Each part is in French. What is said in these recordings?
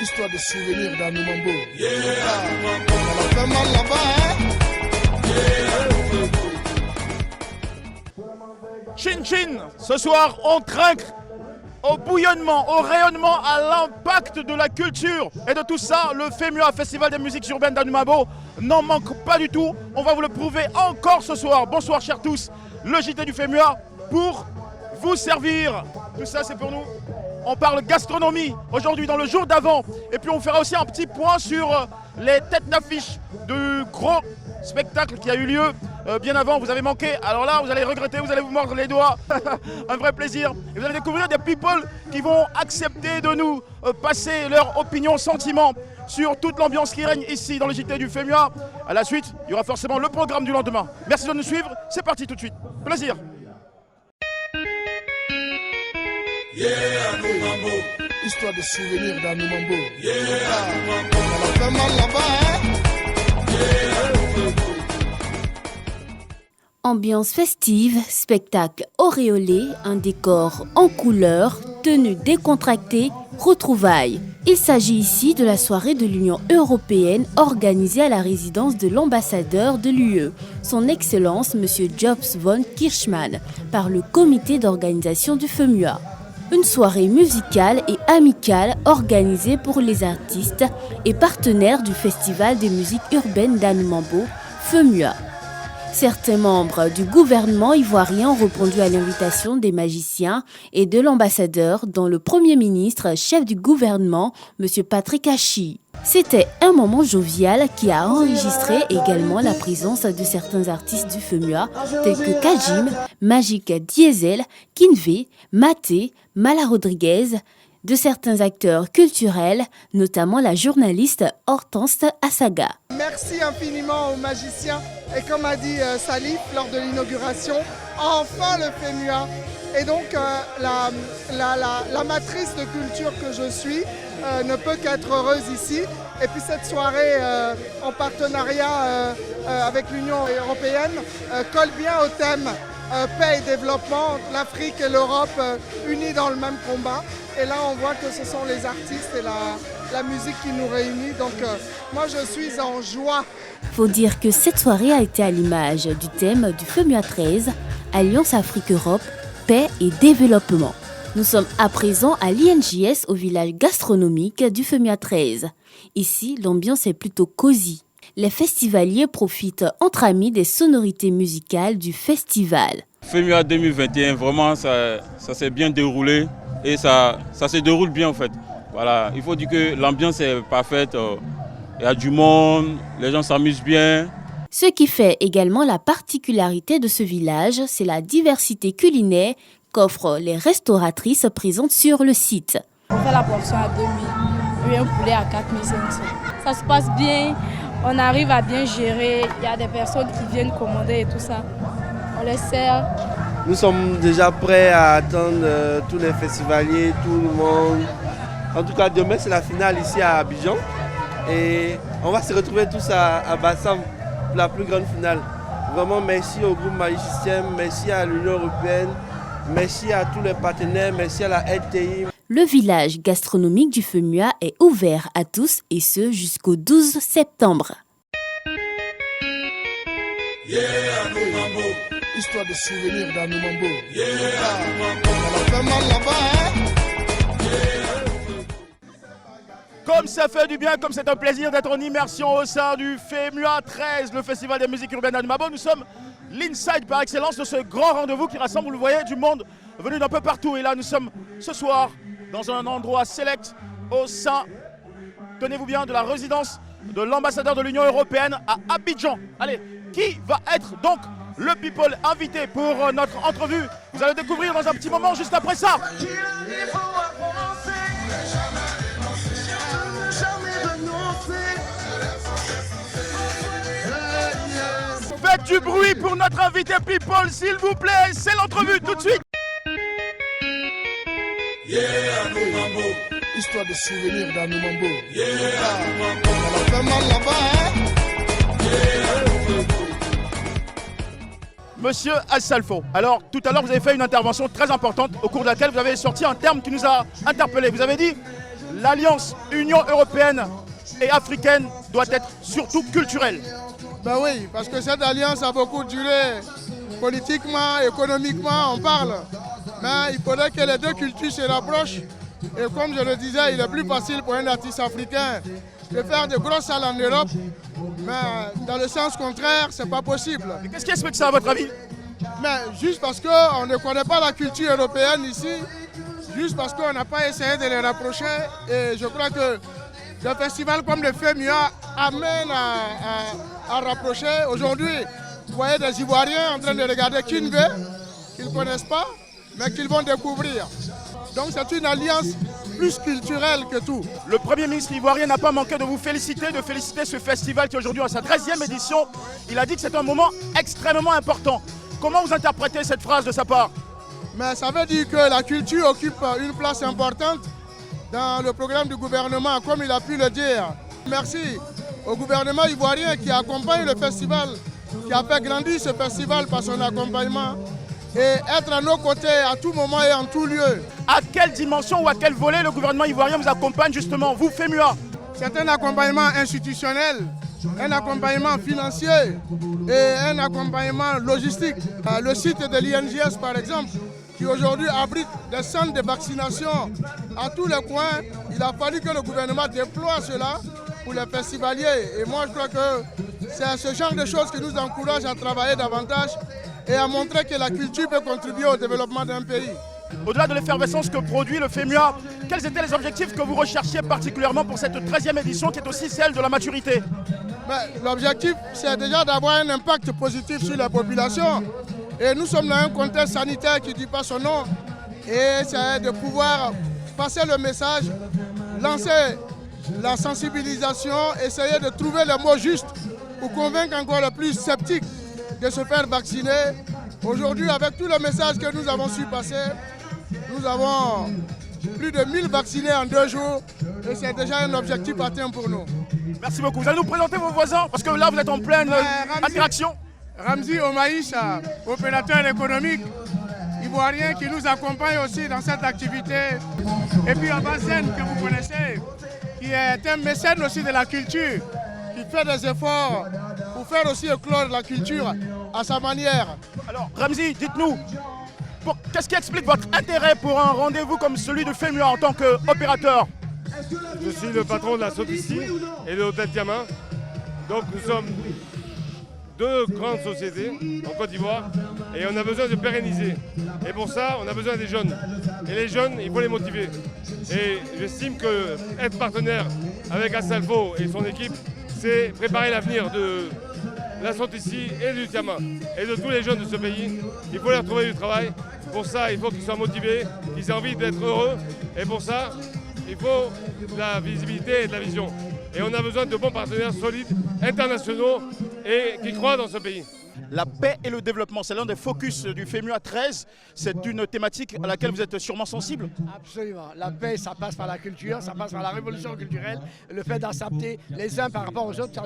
Histoire de souvenirs d'Anoumambo. On a fait mal là-bas, hein? Chin Chin, ce soir on trinque au bouillonnement, au rayonnement, à l'impact de la culture et de tout ça. Le FEMUA, Festival des musiques urbaines d'Anoumambo, n'en manque pas du tout. On va vous le prouver encore ce soir. Bonsoir chers tous, le JT du FEMUA pour vous servir. Tout ça c'est pour nous. On parle gastronomie aujourd'hui dans le jour d'avant. Et puis on fera aussi un petit point sur les têtes d'affiche du gros spectacle qui a eu lieu bien avant. Vous avez manqué, alors là vous allez regretter, vous allez vous mordre les doigts. Un vrai plaisir. Et vous allez découvrir des people qui vont accepter de nous passer leur opinion, sentiment sur toute l'ambiance qui règne ici dans le JT du FEMUA. À la suite, il y aura forcément le programme du lendemain. Merci de nous suivre, c'est parti tout de suite. Plaisir. Histoire de souvenirs d'Anoumambo. On a fait mal là-bas, hein? Ambiance festive, spectacle auréolé, un décor en couleurs, tenue décontractée, retrouvailles. Il s'agit ici de la soirée de l'Union européenne organisée à la résidence de l'ambassadeur de l'UE, son Excellence M. Jobs von Kirchmann, par le comité d'organisation du FEMUA. Une soirée musicale et amicale organisée pour les artistes et partenaires du Festival des musiques urbaines d'Anoumambo, FEMUA. Certains membres du gouvernement ivoirien ont répondu à l'invitation des magiciens et de l'ambassadeur, dont le Premier ministre, chef du gouvernement, M. Patrick Hachi. C'était un moment jovial qui a enregistré également la présence de certains artistes du FEMUA, tels que Kajim, Magic Diesel, Kinvé, Maté, Mala Rodriguez, de certains acteurs culturels, notamment la journaliste Hortense Assaga. Merci infiniment aux magiciens et comme a dit Salif lors de l'inauguration, enfin le FEMUA. Et donc la matrice de culture que je suis ne peut qu'être heureuse ici. Et puis cette soirée en partenariat avec l'Union européenne colle bien au thème paix et développement, l'Afrique et l'Europe unies dans le même combat. Et là on voit que ce sont les artistes et la musique qui nous réunit. Donc moi je suis en joie. Faut dire que cette soirée a été à l'image du thème du FEMUA 13, Alliance Afrique-Europe, paix et développement. Nous sommes à présent à l'INJS au village gastronomique du FEMUA 13. Ici, l'ambiance est plutôt cosy. Les festivaliers profitent entre amis des sonorités musicales du festival. FEMUA 2021, vraiment, ça s'est bien déroulé et ça se déroule bien en fait. Voilà, il faut dire que l'ambiance est parfaite, il y a du monde, les gens s'amusent bien. Ce qui fait également la particularité de ce village, c'est la diversité culinaire qu'offrent les restauratrices présentes sur le site. On fait la portion à 2000 et un poulet à 4500. Ça se passe bien, on arrive à bien gérer, il y a des personnes qui viennent commander et tout ça. On les sert. Nous sommes déjà prêts à attendre tous les festivaliers, tout le monde. En tout cas, demain c'est la finale ici à Abidjan et on va se retrouver tous à Bassam pour la plus grande finale. Vraiment merci au groupe magicien, merci à l'Union européenne, merci à tous les partenaires, merci à la LTI. Le village gastronomique du FEMUA est ouvert à tous et ce jusqu'au 12 septembre. Histoire de souvenirs d'Anoumambo. On a fait mal là-bas, hein? Comme ça fait du bien, comme c'est un plaisir d'être en immersion au sein du FEMUA 13, le Festival des musiques urbaines d'Anoumambo. Nous sommes l'inside par excellence de ce grand rendez-vous qui rassemble, vous le voyez, du monde venu d'un peu partout. Et là, nous sommes ce soir dans un endroit select au sein, tenez-vous bien, de la résidence de l'ambassadeur de l'Union européenne à Abidjan. Allez, qui va être donc le people invité pour notre entrevue? Vous allez découvrir dans un petit moment juste après ça. Faites du bruit pour notre invité people, s'il vous plaît. C'est l'entrevue tout de suite. Histoire de souvenirs d'Anoumambo. On a fait mal là-bas, hein? Monsieur Assalfo. Alors, tout à l'heure, vous avez fait une intervention très importante au cours de laquelle vous avez sorti un terme qui nous a interpellés. Vous avez dit l'alliance Union européenne et africaine doit être surtout culturelle. Ben oui, parce que cette alliance a beaucoup duré politiquement, économiquement, on parle. Mais il faudrait que les deux cultures se rapprochent. Et comme je le disais, il est plus facile pour un artiste africain de faire de grosses salles en Europe. Mais dans le sens contraire, c'est pas possible. Qu'est-ce qui explique ça à votre avis? Mais juste parce qu'on ne connaît pas la culture européenne ici, juste parce qu'on n'a pas essayé de les rapprocher. Et je crois que des festivals comme le FEMUA amènent à rapprocher. Aujourd'hui, vous voyez des Ivoiriens en train de regarder Kinvé, qu'ils ne connaissent pas, mais qu'ils vont découvrir. Donc c'est une alliance plus culturelle que tout. Le Premier ministre ivoirien n'a pas manqué de vous féliciter, de féliciter ce festival qui aujourd'hui a sa 13e édition. Il a dit que c'est un moment extrêmement important. Comment vous interprétez cette phrase de sa part? Mais ça veut dire que la culture occupe une place importante dans le programme du gouvernement, comme il a pu le dire. Merci au gouvernement ivoirien qui accompagne le festival, qui a fait grandir ce festival par son accompagnement et être à nos côtés à tout moment et en tout lieu. À quelle dimension ou à quel volet le gouvernement ivoirien vous accompagne justement, vous FEMUA? C'est un accompagnement institutionnel, un accompagnement financier et un accompagnement logistique. Le site de l'INGS par exemple, qui aujourd'hui abrite des centres de vaccination à tous les coins, il a fallu que le gouvernement déploie cela pour les festivaliers. Et moi je crois que c'est ce genre de choses qui nous encourage à travailler davantage et à montrer que la culture peut contribuer au développement d'un pays. Au-delà de l'effervescence que produit le FEMUA, quels étaient les objectifs que vous recherchiez particulièrement pour cette 13e édition qui est aussi celle de la maturité? L'objectif, c'est déjà d'avoir un impact positif sur la population. Et nous sommes dans un contexte sanitaire qui ne dit pas son nom. Et c'est de pouvoir passer le message, lancer la sensibilisation, essayer de trouver les mots justes pour convaincre encore les plus sceptiques de se faire vacciner. Aujourd'hui, avec tout le message que nous avons su passer, nous avons plus de 1000 vaccinés en 2 jours et c'est déjà un objectif atteint pour nous. Merci beaucoup. Vous allez nous présenter vos voisins parce que là vous êtes en pleine interaction. Ramzi Omaïs, opérateur économique ivoirien qui nous accompagne aussi dans cette activité. Et puis Abazen que vous connaissez, qui est un mécène aussi de la culture, qui fait des efforts pour faire aussi éclore la culture à sa manière. Alors Ramzi, dites-nous, qu'est-ce qui explique votre intérêt pour un rendez-vous comme celui de FEMUA en tant qu'opérateur? Je suis le patron de la Sotici et de l'hôtel Tiamin. Donc nous sommes 2 grandes sociétés en Côte d'Ivoire et on a besoin de pérenniser. Et pour ça, on a besoin des jeunes. Et les jeunes, il faut les motiver. Et j'estime qu'être partenaire avec Assalfo et son équipe, c'est préparer l'avenir de la Sotici et du Tiamin et de tous les jeunes de ce pays. Il faut leur trouver du travail. Pour ça, il faut qu'ils soient motivés, qu'ils aient envie d'être heureux. Et pour ça, il faut de la visibilité et de la vision. Et on a besoin de bons partenaires solides, internationaux et qui croient dans ce pays. La paix et le développement, c'est l'un des focus du FEMUA 13. C'est une thématique à laquelle vous êtes sûrement sensible. Absolument. La paix, ça passe par la culture, ça passe par la révolution culturelle, le fait d'accepter les uns par rapport aux autres.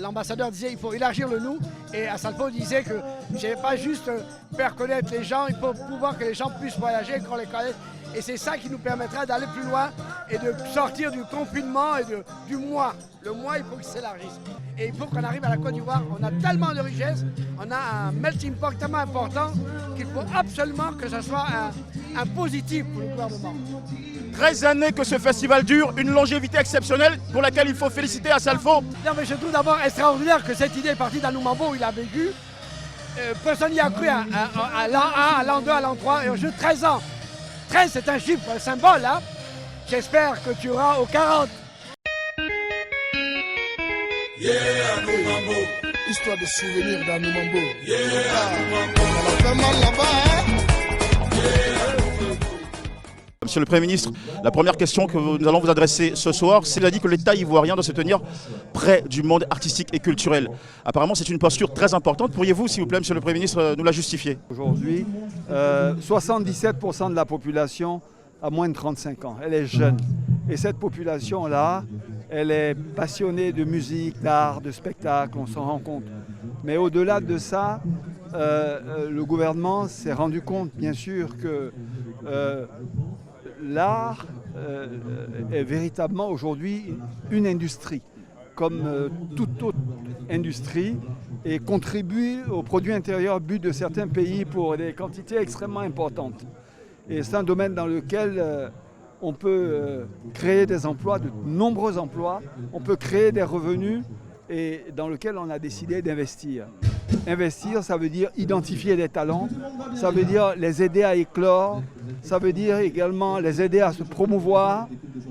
L'ambassadeur disait qu'il faut élargir le nous et Assalfo disait que c'est pas juste faire connaître les gens, il faut pouvoir que les gens puissent voyager, qu'on les connaisse. Et c'est ça qui nous permettra d'aller plus loin et de sortir du confinement et du moi. Le moi, il faut qu'il s'élargisse. Et il faut qu'on arrive à la Côte d'Ivoire. On a tellement de richesses, on a un melting pot tellement important qu'il faut absolument que ce soit un positif pour le gouvernement. 13 années que ce festival dure, une longévité exceptionnelle pour laquelle il faut féliciter Assalfo. Non mais je trouve d'abord extraordinaire que cette idée est partie d'Anoumambo où il a vécu. Personne n'y a cru à l'an 1, à l'an 2, à l'an 3 et au jeu de 13 ans. 13 c'est un chiffre, un symbole. Hein. J'espère que tu auras au 40. Yeah, Anoumambo. Histoire de souvenirs d'Anoumambo. Yeah, Anoumambo. On a fait mal là-bas, hein? Monsieur le Premier ministre, la première question que nous allons vous adresser ce soir, c'est qu'il a dit que l'État ivoirien doit se tenir près du monde artistique et culturel. Apparemment, c'est une posture très importante. Pourriez-vous, s'il vous plaît, Monsieur le Premier ministre, nous la justifier? Aujourd'hui, 77% de la population a moins de 35 ans. Elle est jeune. Et cette population-là, elle est passionnée de musique, d'art, de spectacle, on s'en rend compte. Mais au-delà de ça, le gouvernement s'est rendu compte, bien sûr, que l'art est véritablement aujourd'hui une industrie, comme toute autre industrie, et contribue au produit intérieur brut de certains pays pour des quantités extrêmement importantes. Et c'est un domaine dans lequel on peut créer des emplois, de nombreux emplois, on peut créer des revenus et dans lequel on a décidé d'investir. Investir, ça veut dire identifier des talents, ça veut dire les aider à éclore, ça veut dire également les aider à se promouvoir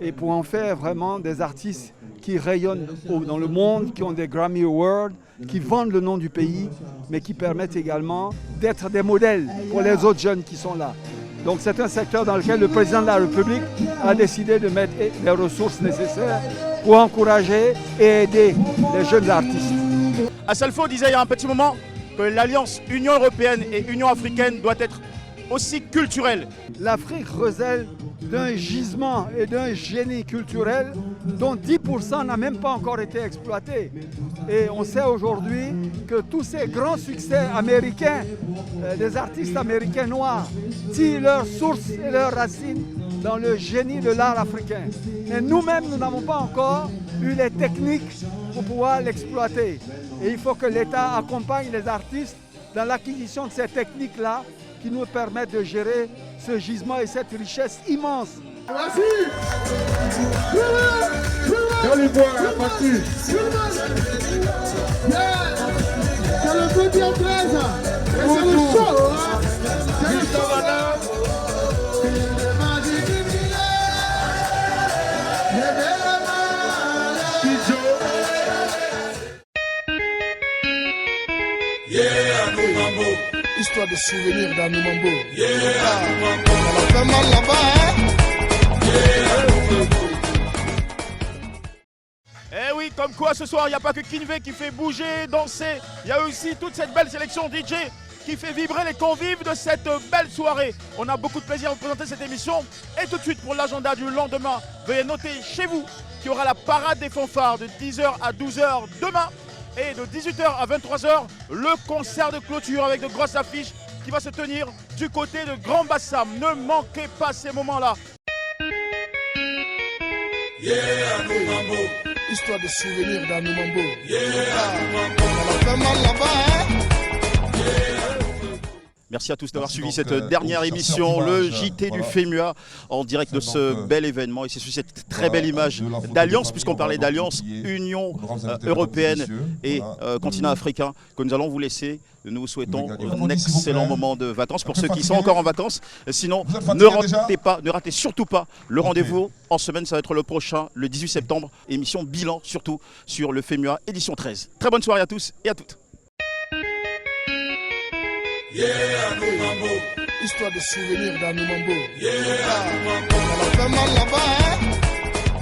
et pour en faire vraiment des artistes qui rayonnent dans le monde, qui ont des Grammy Awards, qui vendent le nom du pays, mais qui permettent également d'être des modèles pour les autres jeunes qui sont là. Donc c'est un secteur dans lequel le président de la République a décidé de mettre les ressources nécessaires pour encourager et aider les jeunes artistes. Assalfo disait il y a un petit moment que l'alliance Union européenne et Union africaine doit être aussi culturelle. L'Afrique recèle d'un gisement et d'un génie culturel dont 10% n'a même pas encore été exploité. Et on sait aujourd'hui que tous ces grands succès américains, des artistes américains noirs, tirent leurs sources et leurs racines dans le génie de l'art africain. Mais nous-mêmes, nous n'avons pas encore eu les techniques pour pouvoir l'exploiter. Et il faut que l'État accompagne les artistes dans l'acquisition de ces techniques-là qui nous permettent de gérer ce gisement et cette richesse immense. Merci. Dans les bois, la partie. C'est le petit en 13. Et c'est le show. C'est le show, madame. Histoire de souvenirs dans nos mambo. On a fait mal là-bas, hein? Eh oui, comme quoi ce soir, il n'y a pas que Kinvé qui fait bouger, danser. Il y a aussi toute cette belle sélection DJ qui fait vibrer les convives de cette belle soirée. On a beaucoup de plaisir à vous présenter cette émission. Et tout de suite, pour l'agenda du lendemain, veuillez noter chez vous qu'il y aura la parade des fanfares de 10h à 12h demain. Et de 18h à 23h, le concert de clôture avec de grosses affiches qui va se tenir du côté de Grand Bassam. Ne manquez pas ces moments-là. Histoire de souvenirs dans nos mambo. On a fait mal là-bas, hein? Merci à tous d'avoir suivi cette dernière émission, le JT du FEMUA, en direct de ce bel événement. Et c'est sur cette très belle image d'alliance, puisqu'on parlait d'alliance, Union européenne et continent africain, que nous allons vous laisser. Nous vous souhaitons un excellent moment de vacances pour ceux qui sont encore en vacances. Sinon, ne ratez surtout pas le rendez-vous en semaine. Ça va être le prochain, le 18 septembre. Émission bilan, surtout sur le FEMUA, édition 13. Très bonne soirée à tous et à toutes. Histoire de souvenirs dans nos mambo. On a fait mal là-bas, hein?